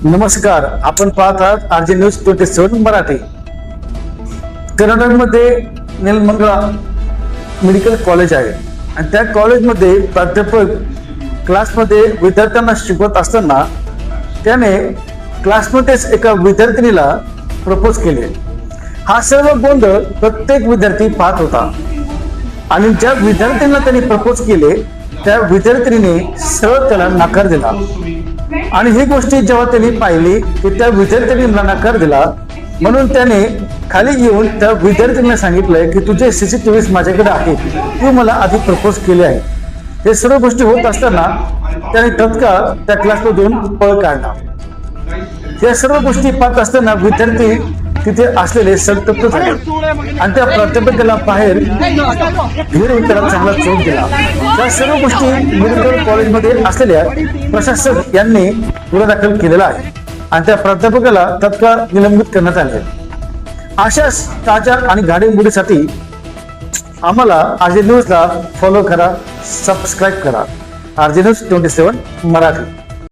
नमस्कार, आपण पाहत आहात आरजे न्यूज 27 मराठी। कर्नाटकमध्ये नेलमंगला मेडिकल कॉलेज आहे आणि त्या कॉलेजमध्ये प्राध्यापक क्लासमध्ये विद्यार्थ्यांना शिकवत असताना त्याने क्लासमध्येच एका विद्यार्थिनीला प्रपोज केले। हा सर्व गोंधळ प्रत्येक विद्यार्थी पाहत होता आणि ज्या विद्यार्थ्यांना त्यांनी प्रपोज केले त्या विद्यार्थिनीने सरळ त्याला नकार दिला। आणि ही गोष्ट जेव्हा त्यांनी पाहिली की त्या विद्यार्थ्यांनी नकार दिला, म्हणून त्याने खाली येऊन त्या विद्यार्थ्यांना सांगितलंय की तुझे CCTVs माझ्याकडे आहेत, तू मला आधी प्रपोज केले आहे। हे सर्व गोष्टी होत असताना त्याने तत्काळ त्या क्लासमधून पळ काढला। या सर्व गोष्टी पाहत असताना विद्यार्थी तिथे असलेले संतप्त झाले आणि त्या प्राध्यापकाला बाहेर घेऊन त्याला चांगला चोप दिला। त्या सर्व गोष्टी मेडिकल कॉलेजमध्ये असलेल्या प्रशासक यांनी गुन्हा दाखल केलेला आहे आणि त्या प्राध्यापकाला तत्काळ निलंबित करण्यात आले। अशाच ताज्या आणि घडामोडींसाठी आम्हाला आरजे न्यूजला फॉलो करा, सबस्क्राईब करा। RJ news 27 Marathi.